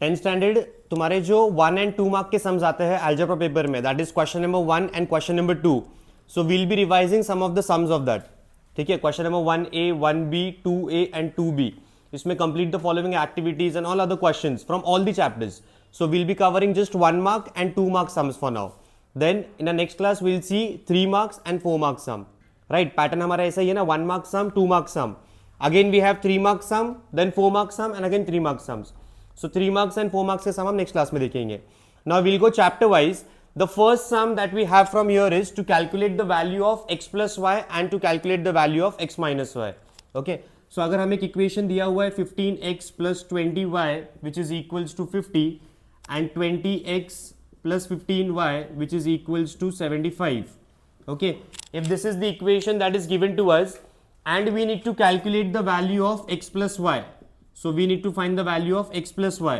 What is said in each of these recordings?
10th standard तुम्हारे जो 1 and 2 mark के सम्स आते हैं अलजेब्रा पेपर में, that is question number 1 and question number 2. So we'll be revising some of the sums of that. ठीक है, question number 1A, 1B, 2A and 2B. इसमें complete the following activities and all other questions from all the chapters. So we'll be covering just 1 mark and 2 mark sums for now. Then in the next class we'll see 3 marks and 4 mark sum. Right, pattern हमारा ऐसा ही है ना, 1 mark some, 2 mark some. Again we have 3 mark sum, then 4 mark sum and again 3 mark sums. So 3 marks and 4 marks के sum हम next class में देखेंगे. Now we'll go chapter wise. The first sum that we have from here is to calculate the value of x plus y and to calculate the value of x minus y. Okay. So अगर हमें एक equation दिया हुआ है 15x plus 20y which is equals to 50 and 20x plus 15y which is equals to 75. Okay. If this is the equation that is given to us, and we need to calculate the value of x plus y. So we need to find the value of x plus y.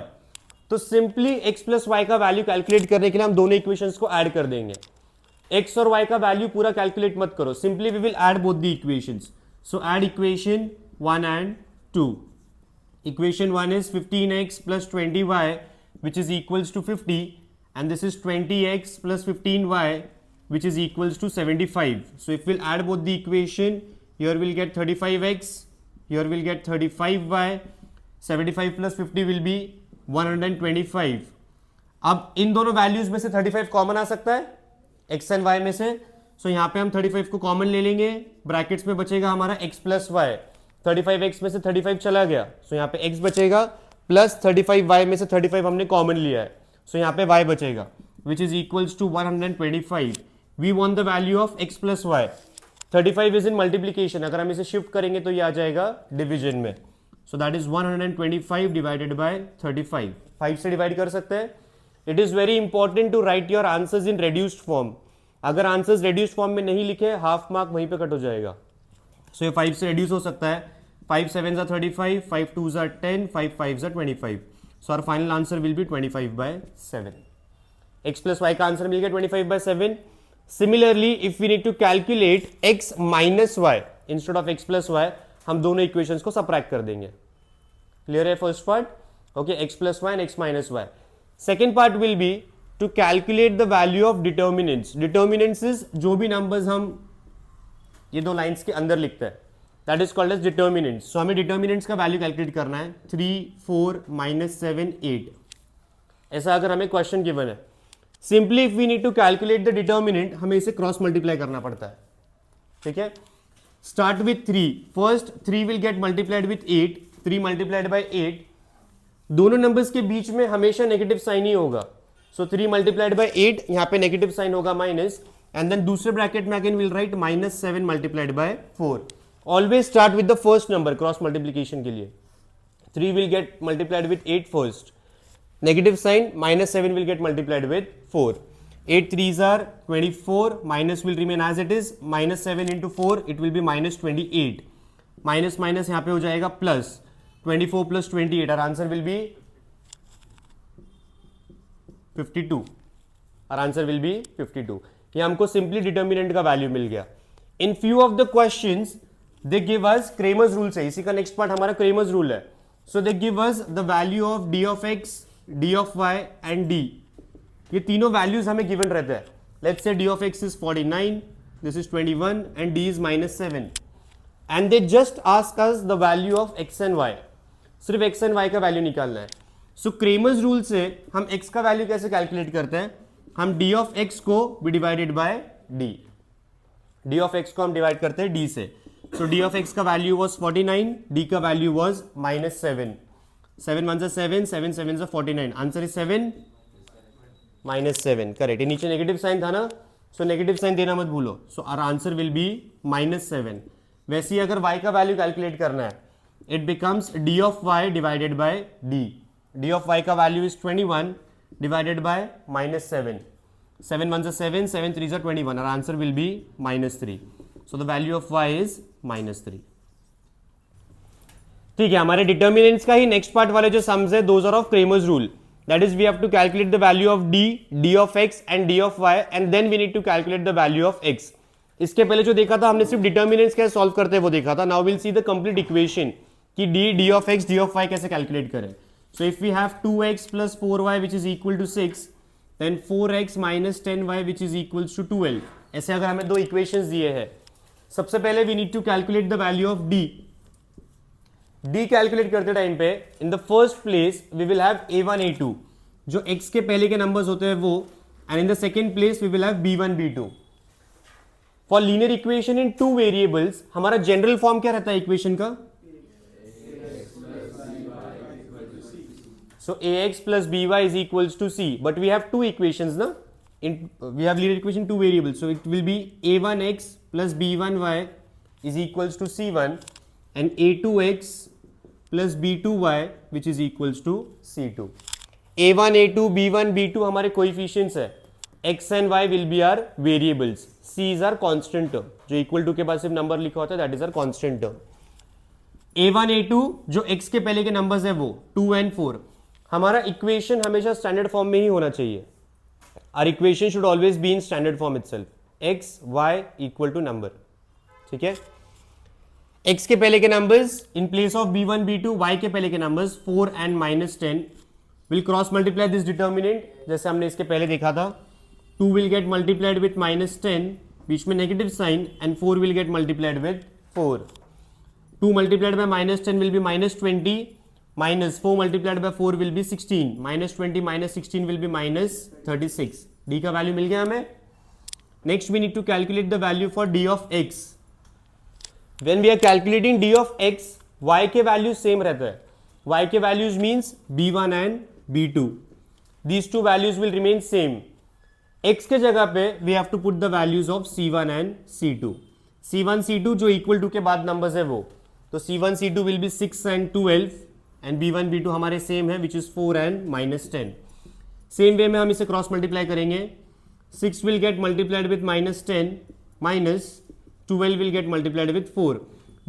तो simply x plus y का value calculate करने के लिए हम दोनों equations को add कर देंगे. x और y का वैल्यू पूरा कैलकुलेट मत करो, simply we will add both the equations. So add equation 1 and 2. Equation 1 is 15x plus 20y which is equals to 50 and this is 20x plus 15y which is equals to 75. So if we'll add both the equation, here we'll get 35x, here we'll get 35y, 75 plus 50 will be 125. अब इन दोनों values में से 35 common आ सकता है x and y में से. सो यहाँ पे हम 35 को कॉमन ले लेंगे, ब्रैकेट्स में बचेगा हमारा x प्लस y. 35x में से 35 चला गया, सो यहाँ पे x बचेगा प्लस 35y में से 35 हमने कॉमन लिया है, सो यहाँ पे y बचेगा which is equals to 125. We want the value of x plus y. 35 is in multiplication, अगर हम इसे शिफ्ट करेंगे तो ये आ जाएगा डिवीजन में. So that is 125 divided by 35. 5 से डिवाइड कर सकते हैं. It is very important to write your answers in reduced form. अगर आंसर्स रेड्यूस्ड फॉर्म में नहीं लिखे, हाफ मार्क वहीं पे कट हो जाएगा. सो ये 5 से रेड्यूस हो सकता है. 5 7s are 35, 5 2s are 10, 5 5s are 25. So our final answer will be 25/7. x plus y का आंसर मिल गया 25/7. Similarly, if we need to calculate x minus y instead of x plus y, हम दोनों equations को subtract कर देंगे. Clear है first part? Okay, x plus y and x minus y. Second part will be to calculate the value of determinants. Determinants is जो भी numbers हम ये दो लाइंस के अंदर लिखते हैं, that is called as determinants. So हमें डिटर्मिनेंट्स का वैल्यू कैलकुलेट करना है. 3 4 -7 8. ऐसा अगर हमें क्वेश्चन गिवन है, simply if we need to calculate the determinant, हमें इसे क्रॉस मल्टीप्लाई करना पड़ता है. ठीक है, start with 3. First 3 will get multiplied with 8. 3 multiplied by 8. दोनों नंबर्स के बीच में हमेशा नेगेटिव साइन ही होगा. सो 3 मल्टीप्लाइड बाय 8, यहाँ पे नेगेटिव साइन होगा माइनस, एंड देन दूसरे ब्रैकेट में again will write -7 multiplied by 4. Always start with the first number cross multiplication के लिए. 3 will get multiplied with 8 first, negative sign, -7 will get multiplied with 4. 8 3s are 24, minus will remain as it is, -7 into 4 it will be -28. minus minus यहाँ पे हो जाएगा plus. 24 plus 28, our answer will be 52. our answer will be 52. ये हमको simply determinant का value मिल गया. In few of the questions they give us Cramer's rule से. इसी का नेक्स्ट पार्ट हमारा क्रेमर्स रूल है. So they give us the value of d of x, d of y and d. ये तीनों वैल्यूज हमें गिवन रहते हैं. Let's say d of x is 49, this is 21 and d is -7, and they just ask us the value of x and y. सिर्फ x and y का value निकालना है. सो Cramer's rule से हम x का वैल्यू कैसे कैलकुलेट करते हैं? हम d of x को भी divided by d. d of x को हम डिवाइड करते हैं d से. सो d of x का वैल्यू वाज 49, d का value was -7. 7 1s are 7, 7 7s are 49. Answer is 7 -7. Correct. ये नीचे नेगेटिव साइन था ना, सो नेगेटिव साइन देना मत भूलो. So our answer will be -7. वैसे ही अगर y का वैल्यू कैलकुलेट करना है, it becomes d of y divided by d. d of y का value is 21 divided by -7. 7 1s are 7, 7 3s are 21. Our answer will be -3. So the value of y is -3. ठीक है, हमारे determinants का ही next part वाले जो sums है, those are of Cramer's rule. That is we have to calculate the value of d, d of x and d of y, and then we need to calculate the value of x. इसके पहले जो देखा था हमने सिर्फ determinants कैसे solve करते हैं वो देखा था. Now will see the complete equation कि d of x, d of y कैसे कैलकुलेट करें. So if we have 2x plus 4y which is equal to 6, then 4x minus 10y which is equals to 12. ऐसे अगर हमें दो equations दिए हैं, सबसे पहले we need to calculate the value of D. D calculate करते टाइम पे in the first place we will have a1 a2, जो x के पहले के नंबर्स होते हैं वो, and in the second place we will have b1 b2. For linear equation in two variables हमारा जनरल फॉर्म क्या रहता है इक्वेशन का? So ax plus by is equals to c, but we have two equations, na? We have linear equation two variables, so it will be a1x plus b1y is equals to c1 and a2x plus b2y which is equals to c2. a1 a2 b1 b2 हमारे coefficients है, x and y will be our variables, c is our constant term, जो equal to के बाद सिर्फ number लिखा होता है, that is our constant term. a1 a2 जो x के पहले के numbers है वो 2 and 4. हमारा इक्वेशन हमेशा स्टैंडर्ड फॉर्म में ही होना चाहिए. Our equation should always be in standard form itself, X Y equal to number. ठीक है, एक्स के पहले के numbers in place of b1 b2, y के पहले के numbers 4 and -10 will cross multiply this determinant, जैसे हमने इसके पहले देखा था. 2 विल गेट मल्टीप्लाइड विथ -10, बीच में negative sign, and 4 will get multiplied with 4. 2 multiplied by -10 will be -20, minus 4 multiplied by 4 will be 16, minus 20 minus 16 will be minus 36. d का value मिल गया हमें. Next we need to calculate the value for d of x. When we are calculating d of x, y के value same रहता है. y के values means b1 and b2. These two values will remain same. x के जगह पे we have to put the values of c1 and c2. c1 c2 जो equal to के बाद नंबर्स है वो, तो c1 c2 will be 6 and 12 and b1 b2 हमारे सेम है which is 4 and -10. Same way में हम इसे क्रॉस मल्टीप्लाई करेंगे. 6 will get multiplied with -10 minus 12 will get multiplied with 4.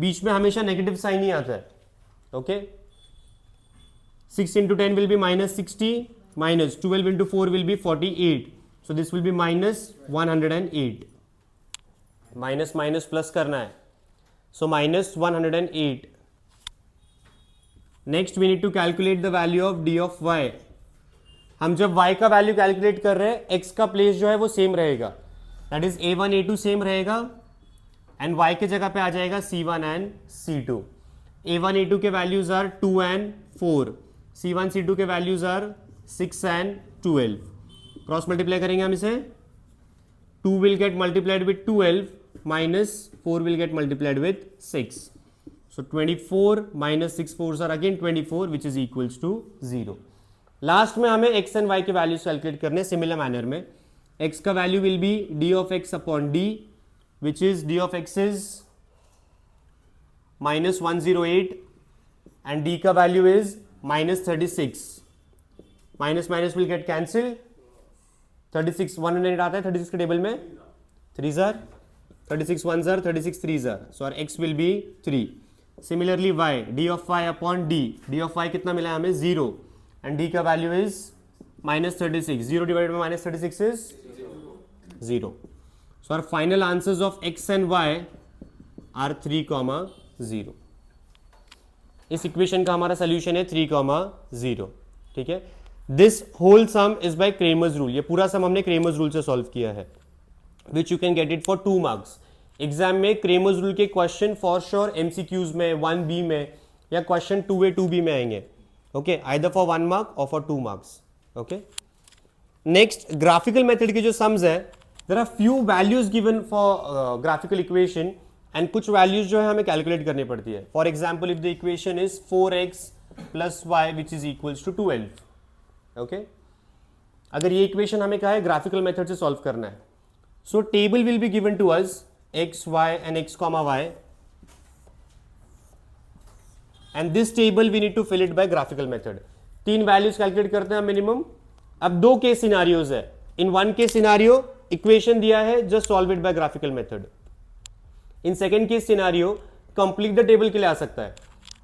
बीच में हमेशा नेगेटिव साइन ही आता है. Okay, 6 into 10 will be -60 minus 12 into 4 will be 48. So this will be -108. Minus minus plus करना है, so -108. Next we need to calculate the value of d of y. हम जब y का वैल्यू कैलकुलेट कर रहे हैं, x का place जो है वो सेम रहेगा, that is a1 a2 same रहेगा, एंड y के जगह पे आ जाएगा c1 and c2. a1 a2 के values are 2 and 4, c1 c2 के values are 6 and 12. Cross multiply करेंगे हम इसे. 2 will get multiplied with 12 minus 4 will get multiplied with 6. So 24 minus 6 4s are again 24 which is equals to 0. Last में हमें x and y के values calculate करने similar manner में. x का value will B d of x upon d which is d of x is -108 and d का value is -36. Minus minus will get cancel. 36 108 आता है 36 के table में, 3s are 36 1s are 36 3s are, so our x will be 3. Similarly y, d of y upon d, d of y कितना मिला है हमें 0, and d का value is -36. 0 divided by -36 is 0. So our final answers of x and y are 3, 0. इस equation का हमारा solution है 3, 0. ठीक है, this whole sum is by Cramer's rule. ये पूरा सम हमने क्रेमर्स रूल से सॉल्व किया है, which you can get it for 2 marks. Exam में क्रेमर्स रूल के क्वेश्चन फॉर श्योर एमसीक्यूज में 1B में या क्वेश्चन 2A 2B में आएंगे. ओके, आइदर फॉर 1 मार्क और for 2 marks. Okay, next graphical method के जो सम्स है, there are few values given for graphical equation and कुछ वैल्यूज जो है हमें कैलकुलेट करनी पड़ती है. For example if the equation is 4x plus y which is equals to 12. Okay, अगर ये इक्वेशन हमें कहा है ग्राफिकल मेथड से सॉल्व करना है, so table will be given to us x, y and x, y, and this table we need to fill it by graphical method. 3 values calculate करते हैं मिनिमम. अब 2 केस सिनारियोज है. इन 1 case scenario equation दिया है, just solve it by graphical method. In second case scenario complete the table के लिए आ सकता है.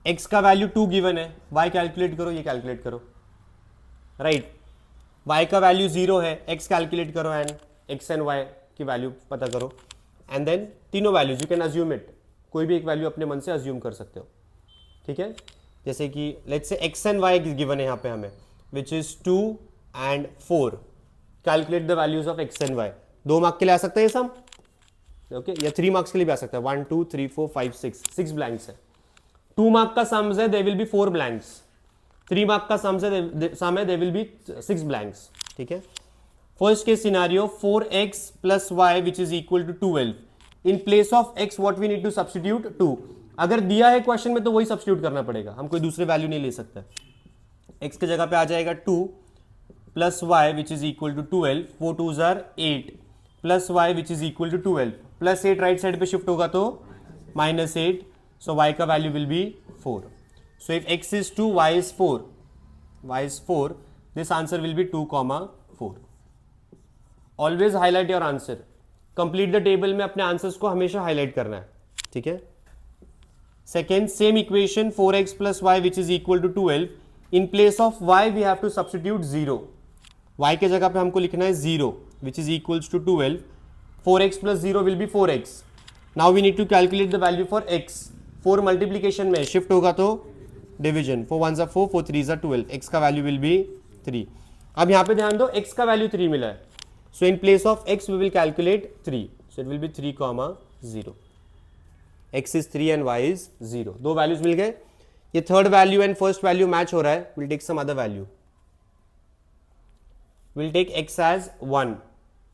x का वैल्यू 2 गिवन है, y कैलकुलेट करो, ये कैलकुलेट करो, राइट. y का वैल्यू 0 है, x कैलकुलेट करो एंड x एंड y की वैल्यू पता करो, एंड देन तीनों values you can assume it. कोई भी एक वैल्यू अपने मन से अज्यूम कर सकते हो. ठीक है, जैसे कि let's say x and y given है यहाँ पे हमें, which is 2 and 4. Calculate the values of x and y. 2 mark के लिए आ सकता है ये सम, ओके, या 3 मार्क्स के लिए भी आ सकता है. 1 2 3 4 5 6 ब्लैंक्स है. 2 मार्क का सम्स है, they will be 4 blanks. 3 mark का सम्स है, सम है, दे विल बी 6 ब्लैंक्स. ठीक है. First case scenario 4x plus y which is equal to 12. In place of x what we need to substitute 2. अगर दिया है क्वेश्चन में तो वही सब्स्टिट्यूट करना पड़ेगा, हम कोई दूसरे वैल्यू नहीं ले सकते. x की जगह पे आ जाएगा 2 plus y which is equal to 12. 4 2 जार 8 plus y which is equal to 12 plus 8 right side पे शिफ्ट होगा तो -8. सो y का value will be 4. So if x is 2 y is 4, this answer will be 2, 4. Always highlight your answer. Complete the table में अपने answers को हमेशा highlight करना है. ठीक है. Second, same equation 4x plus y which is equal to 12. In place of y we have to substitute 0. y के जगह पे हमको लिखना है 0 which is equals to 12. 4x plus 0 will be 4x. Now we need to calculate the value for x. 4 multiplication में shift होगा तो division. 4 1 4 4 3 12. x का वैल्यू विल बी 3. अब यहां पे ध्यान दो, x का वैल्यू 3 मिला है. So in place of x we will calculate 3. So it will be 3, 0. x is 3 and y is 0. दो वैल्यूज मिल गए. ये third value and first value match हो रहा है. We'll take some other value. We'll take x as 1.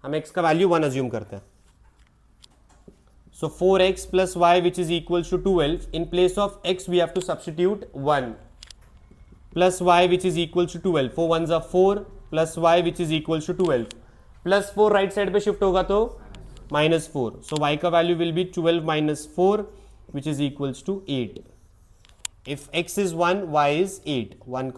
हम x का value 1 assume करते हैं. So 4x plus y which is equals to 12. In place of x we have to substitute 1 plus y which is equals to 12. 4 1s are 4 plus y which is equals to 12. Plus 4 right side पे shift होगा तो -4. So y का value will be 12 minus 4 which is equals to 8. If x is 1, y is 8. 1,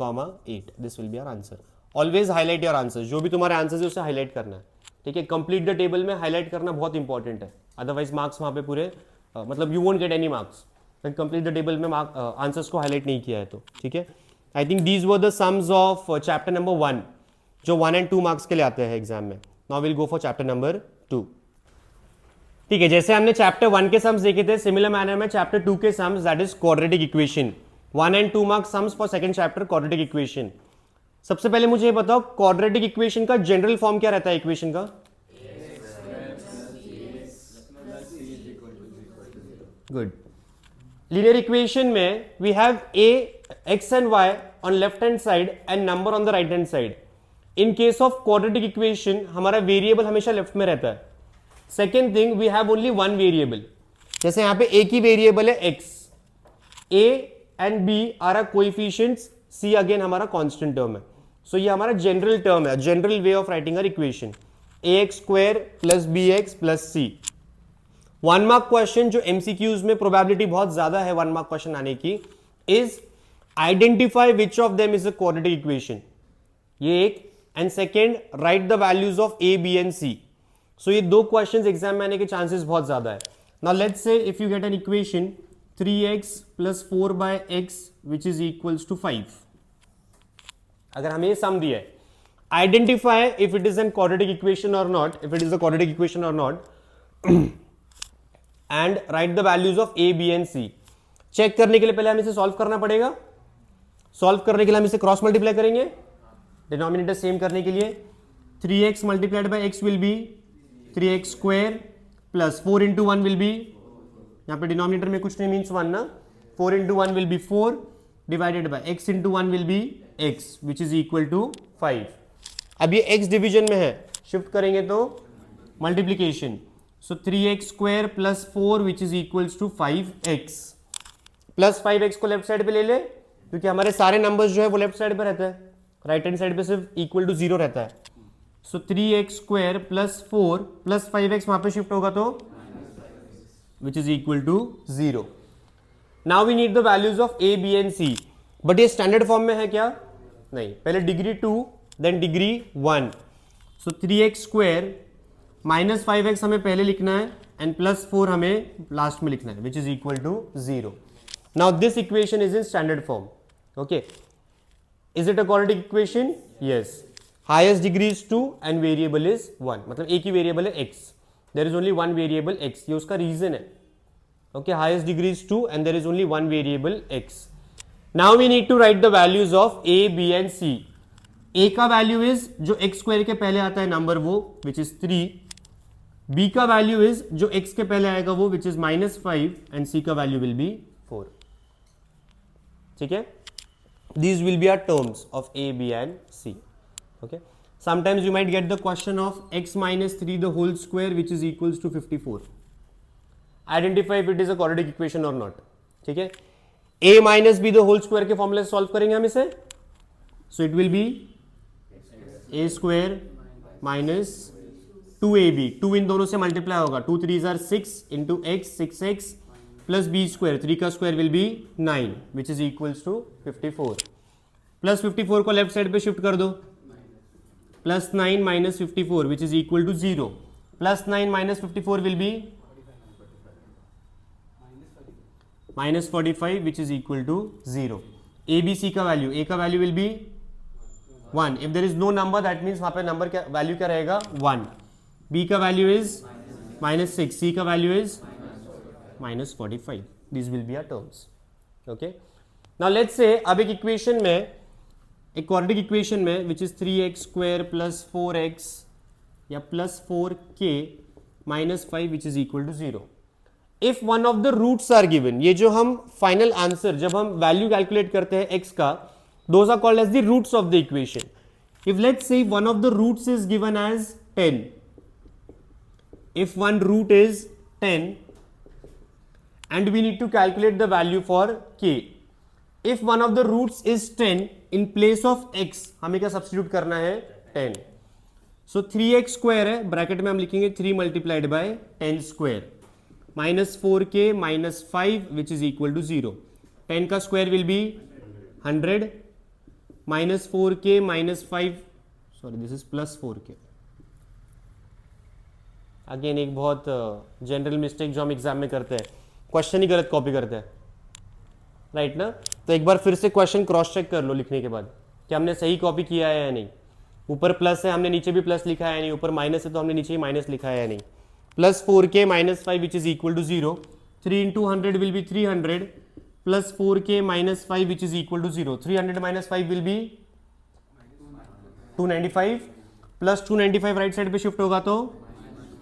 8. This will be our answer. Always highlight your answer. जो भी तुम्हारे answer है उसे highlight करना है. ठीक है. कंप्लीट द टेबल में हाईलाइट करना बहुत इंपॉर्टेंट है. अदरवाइज मार्क्स वहां पे पूरे मतलब you won't get any marks. Complete the table में आंसर्स को हाईलाइट नहीं किया है तो. ठीक है. I think these were the sums of chapter number 1 जो 1 and 2 मार्क्स के लिए आते हैं एग्जाम में. Now will go for chapter number 2. ठीक है. जैसे हमने चैप्टर 1 के सम्स देखे थे, सिमिलर मैनर में चैप्टर 2 के sums, that is quadratic equation. 1 and 2 marks sums for second chapter quadratic equation. सबसे पहले मुझे ये बताओ, क्वाड्रेटिक इक्वेशन का जनरल फॉर्म क्या रहता है इक्वेशन का? गुड. लीनियर इक्वेशन में we have x and y on left hand side and number on the right hand side. In case of quadratic equation हमारा वेरिएबल हमेशा लेफ्ट में रहता है. Second thing, we have only one variable. जैसे यहां पे एक ही वेरिएबल है x. a and b are are coefficients, c again हमारा कांस्टेंट टर्म है. सो ये हमारा जनरल टर्म है, general way of writing our equation. ax square plus bx plus c. 1 mark question जो एमसीक्यूज में प्रोबेबिलिटी बहुत ज्यादा है 1 मार्क क्वेश्चन आने की, is identify which of them is a quadratic equation. ये एक. And second, right the values of a, b and c. सो ये दो क्वेश्चंस एग्जाम में आने के चांसेस बहुत ज्यादा है. Now let's say if you get an equation 3x plus 4/x which is equals to 5. अगर हमें सम दिया है, identify if it is an quadratic equation or not, if it is a quadratic equation or not, and write the values of a, b and c. चेक करने के लिए पहले हमें इसे सॉल्व करना पड़ेगा. सॉल्व करने के लिए हम इसे क्रॉस मल्टीप्लाई करेंगे, डिनोमिनेटर सेम करने के लिए. 3x multiplied by x will be 3x square plus 4 into 1 will B, यहां पे डिनोमिनेटर में कुछ नहीं मीन्स 1 ना. 4 into 1 will be 4 divided by x into 1 will be x which is equal to 5. अब ये x डिवीजन में है, शिफ्ट करेंगे तो multiplication. So 3x square plus 4 which is equals to 5x. Plus 5x को लेफ्ट साइड पे ले ले, क्योंकि हमारे सारे नंबर्स जो है वो लेफ्ट साइड पे रहते हैं, राइट हैंड साइड पे सिर्फ इक्वल टू 0 रहता है. सो 3x square plus 4 plus 5x वहां पे शिफ्ट होगा तो which is equal to 0. Now we need the values of a, b and c. But ये स्टैंडर्ड फॉर्म में है क्या? नहीं. पहले degree 2 then degree 1. So 3x square minus 5x हमें पहले लिखना है एंड प्लस 4 हमें लास्ट में लिखना है which is equal to 0. Now this equation is in standard form. Okay. Is it a quadratic equation? Yes. Highest degree is 2 and variable is 1. मतलब एक ही वेरिएबल है x. There is only one variable x. ये उसका reason है. Okay, highest degree is 2 and there is only one variable x. Now we need to write the values of A B and C. A का value is जो x square के पहले आता है number वो विच इज 3. बी का value is जो x के पहले आएगा वो विच इज -5 एंड सी का वैल्यू विल बी 4. ठीक है, these will be our terms of a b and c. Okay, sometimes you might get the question of x minus 3 the whole square which is equals to 54. Identify if it is a quadratic equation or not. ठीक है, a minus b the whole square के फॉर्मूले से solve करेंगे हम इसे. So it will be a square minus 2ab, 2 इन दोनों से मल्टीप्लाई होगा, 2 3s are 6 into x 6x plus b square, 3 का square will be 9 which is equals to 54. Plus 54 को लेफ्ट साइड पे शिफ्ट कर दो, plus 9 minus 54 which is equal to 0. Plus 9 minus 54 will be -45 which is equal to 0. A B C का value, A का value will be 1. If there is no number that means वहां पे number क्या value क्या रहेगा 1. B का value is -6, सी का value is -45. These will be our terms. Okay. Now let's say अब एक इक्वेशन में, एक क्वाड्रेटिक इक्वेशन में which is 3x square plus 4x या plus 4k minus 5 which is equal to 0. If one of the roots are given, ये जो हम final answer जब हम वैल्यू कैलकुलेट करते हैं x का, those are called as the roots of the equation. If let's say one of the roots is given as 10, if one root is 10 and we need to calculate the value for k. If one of the roots is 10, in place of x हमें क्या substitute करना है 10. So 3x square है, bracket में हम लिखेंगे 3 multiplied by 10 square minus 4k minus 5 which is equal to 0. 10 का square will be 100 minus 4k minus 5, sorry this is plus 4k. Again एक बहुत जनरल मिस्टेक जो हम एग्जाम में करते हैं, क्वेश्चन ही गलत कॉपी करते हैं, राइट ना. तो एक बार फिर से क्वेश्चन क्रॉस चेक कर लो लिखने के बाद कि हमने सही कॉपी किया है या नहीं. ऊपर प्लस है, हमने नीचे भी प्लस लिखा है या नहीं. ऊपर माइनस है तो हमने नीचे ही माइनस लिखा है या नहीं. Plus 4k minus 5 which is equal to 0. 3 into 100 will be 300 plus 4k minus 5 which is equal to 0. 300 minus 5 will be 295 plus 295 right side पे शिफ्ट होगा तो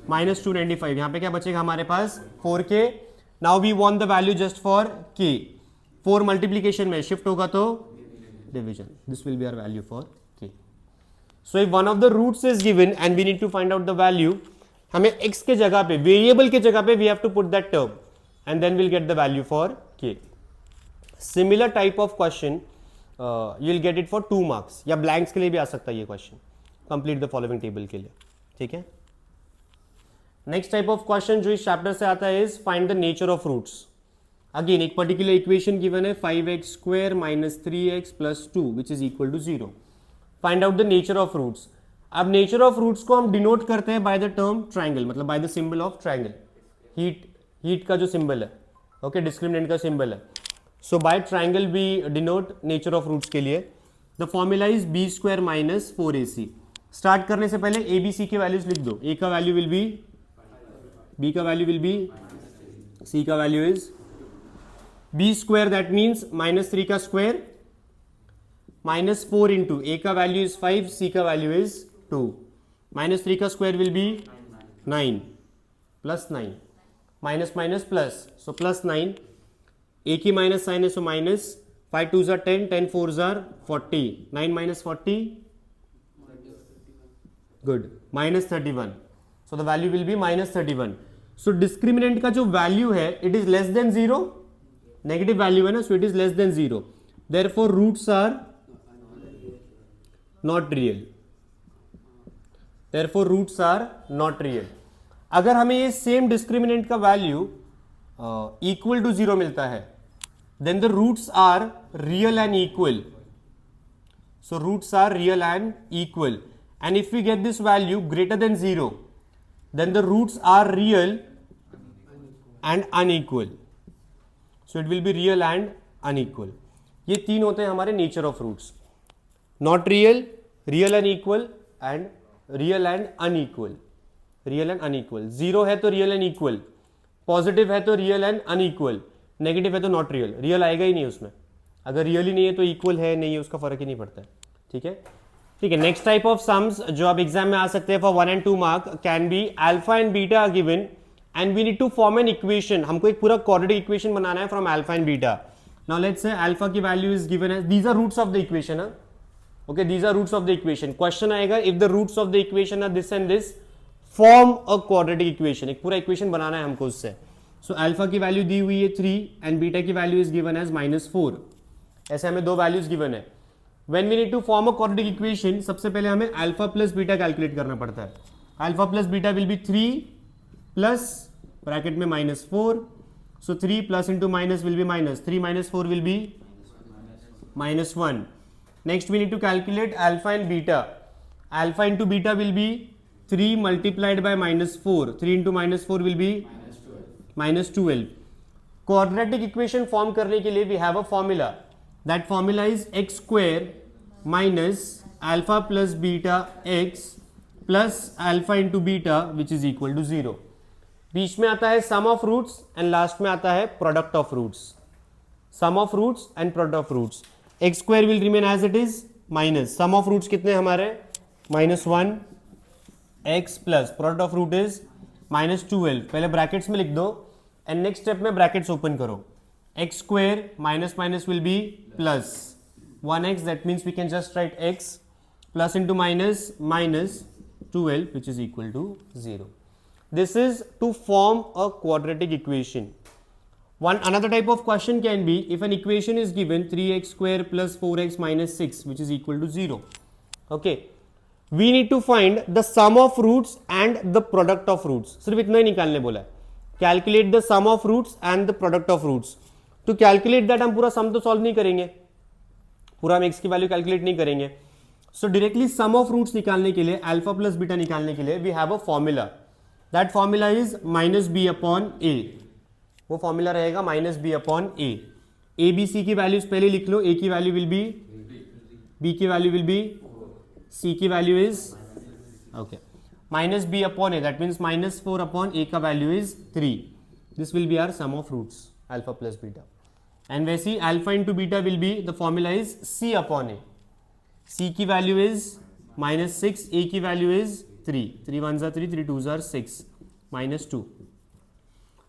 माइनस 295. यहाँ पे क्या बचेगा हमारे पास 4k. Now we want the value just for k. 4 multiplication में शिफ्ट होगा तो division. This will be our value for k. So if one of the roots is given and we need to find out the value, हमें x के जगह पे, variable के जगह पे we have to put that term and then we'll get the value for k. Similar type of question you'll get it for 2 marks या blanks के लिए भी आ सकता है ये question. Complete the following table के लिए. ठीक है. नेक्स्ट टाइप ऑफ क्वेश्चन जो इस चैप्टर से आता है is find the nature of roots. Again एक पर्टिकुलर इक्वेशन गिवन है 5x square minus 3x plus 2 which is equal to 0. Find out the nature of roots. अब नेचर ऑफ रूट्स को हम डिनोट करते हैं बाय द टर्म ट्राइंगल, मतलब by the symbol of triangle. हीट का जो सिंबल है, ओके, डिस्क्रिमिनेंट का सिंबल है. So by triangle we denote nature of roots के लिए. The formula is B square minus 4ac. Start करने से पहले ए बी सी के वैल्यूज लिख दो. ए का वैल्यू विल बी, b का वैल्यू विल बी, c का value is b square that means minus 3 का स्क्वायर माइनस 4 इंटू a का वैल्यू इज 5, c का वैल्यू इज 2. माइनस 3 का square will be 9 plus 9 minus minus plus, so plus 9. a की minus sign है so minus 5 2 jar 10, 10 4 jar 40, 9 minus 40 good minus 31. So the value will be minus 31. So discriminant का जो value है it is less than 0, negative value है ना, so it is less than 0. Therefore roots are not real. Therefore roots are not real. अगर हमें ये same discriminant का value equal to 0 मिलता है then the roots are real and equal. So roots are real and equal. And if we get this value greater than 0, then the roots are real and unequal. So it will be real and unequal. ये तीन होते हैं हमारे nature of roots. Not real, real and equal and real and unequal. Real and unequal. Zero है तो real and equal. Positive है तो real and unequal. Negative है तो not real. Real आएगा ही नहीं उसमें. अगर रियली नहीं है तो इक्वल है नहीं है उसका फर्क ही नहीं पड़ता है, ठीक है। ठीक है, नेक्स्ट टाइप ऑफ सम्स जो आप एग्जाम में आ सकते हैं for 1 and 2 mark can be alpha and beta are given and we need to form an equation. हमको एक पूरा क्वाड्रेटिक इक्वेशन बनाना है from alpha and beta. Now let's say alpha की value is given as, these are roots of the equation. Okay, these are roots of the equation. Question आएगा if the roots of the equation are this and this form a quadratic equation. एक पूरा equation बनाना है हमको उससे। So alpha की value दी हुई है 3 एंड बीटा की वैल्यू इज गिवन एज -4। ऐसे हमें दो वैल्यूज गिवन है। When we need to form a quadratic equation, सबसे पहले हमें अल्फा प्लस बीटा कैलकुलेट करना पड़ता है। Alpha plus beta will be 3 plus bracket में -4, so 3 plus into minus will be minus, 3 minus 4 will be -1। Next we need to calculate alpha and beta. Alpha into beta will be 3 multiplied by -4, 3 into -4 will be -12। Quadratic equation form करने के लिए we have a formula. That formula is x square minus alpha plus beta x plus alpha into beta which is equal to 0। बीच में आता है sum of roots and last में आता है product of roots। sum of roots and product of roots। x square will remain as it is minus sum of roots कितने हमारे -1 x plus product of root is -12। पहले brackets में लिख दो and next step में brackets open करो। x square minus minus will be plus 1x, that means we can just write x plus into minus minus 12 which is equal to 0. This is to form a quadratic equation. Another type of question can be if an equation is given 3x square plus 4x minus 6 which is equal to 0. Okay, we need to find the sum of roots and the product of roots। सिर्फ इतना ही निकालने बोला है। Calculate the sum of roots and the product of roots। To calculate that हम पूरा सम तो solve नहीं करेंगे, पूरा हम एक्स की वैल्यू कैलकुलेट नहीं करेंगे। So directly sum of roots निकालने के लिए, अल्फा प्लस बीटा निकालने के लिए we have a formula. That formula is -b/a। वो फॉर्मूला रहेगा -b/a। ए बी सी की वैल्यूज पहले लिख लो। ए की वैल्यू विल बी, बी की वैल्यू विल बी, सी की value is okay -b/a, that means -4/a का value is 3। This will be our sum of roots alpha plus beta. And वैसे alpha into beta will be, the formula is c/a। c की value is -6, a की value is 3, 3 1 3, 3 2 6, -2।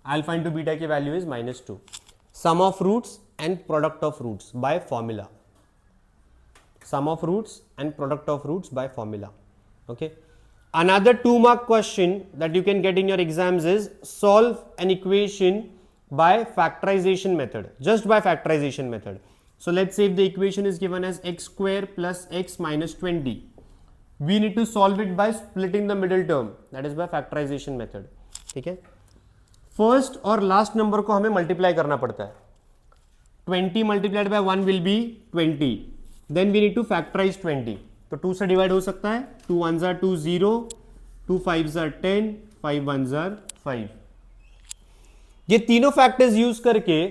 Alpha into beta की value is -2। Some of roots and product of roots by formula. Sum of roots and product of roots by formula. Okay, another 2 mark question that you can get in your exams is solve an equation by factorization method, just by factorization method। So let's say if the equation is given as x square plus x minus 20, we need to solve it by splitting the middle term, that is by factorization method। ठीक है, first और last number को हमें multiply करना पड़ता है। 20 multiplied by 1 will be 20, then we need to factorise 20। तो 2 से डिवाइड हो सकता है, 2 1 2 0, 2 5 10, 5 1 5। ये तीनों फैक्टर्स यूज करके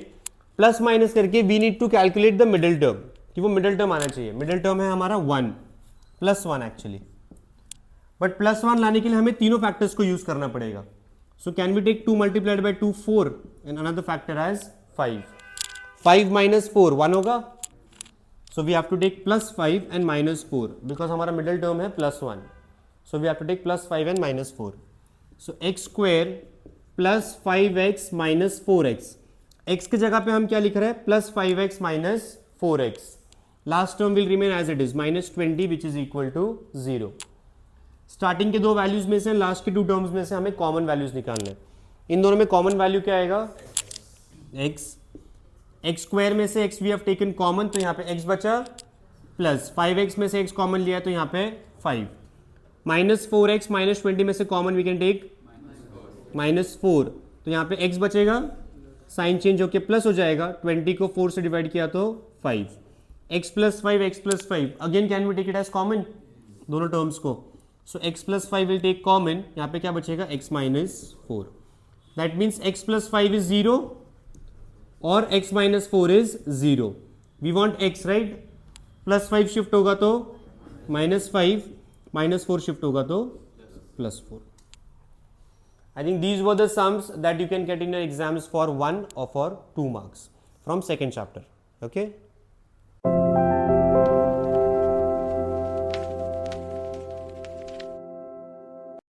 प्लस माइनस करके we need to calculate the middle term, कि वो मिडिल टर्म आना चाहिए। मिडिल टर्म है हमारा 1 +1 एक्चुअली, बट +1 लाने के लिए हमें तीनों फैक्टर्स को यूज करना पड़ेगा। So can we take 2 multiplied by 2 4 and another factor as 5। 5 - 4 1 होगा, so we have to take +5 and -4 because हमारा मिडिल टर्म है +1। So we have to take +5 and -4। So x square plus 5x minus 4x। x की जगह पे हम क्या लिख रहे हैं, +5x minus 4x। Last term will remain as it is -20 which is equal to 0। Starting के दो वैल्यूज में से, लास्ट के 2 टर्म्स में से हमें कॉमन वैल्यूज निकालने हैं। इन दोनों में कॉमन वैल्यू क्या आएगा, x। x स्क्वायर में से x we have taken common, तो यहाँ पे x बचा, प्लस 5x में से x कॉमन लिया तो यहाँ पे 5, -4x -20 में से कॉमन वी कैन टेक -4, तो यहाँ पे x बचेगा, साइन चेंज होके प्लस हो जाएगा, 20 को 4 से डिवाइड किया तो 5, x + 5 x + 5 again can we take it as common दोनों टर्म्स को। So x + 5 will take common, यहाँ पे क्या बचेगा, x - 4। That means x + 5 is 0 और x - 4 is 0। We want x right, +5 shift होगा तो -5, -4 शिफ्ट होगा तो +4। I think these were the sums that you can get in your exams for 1 or for 2 marks from second chapter. Okay.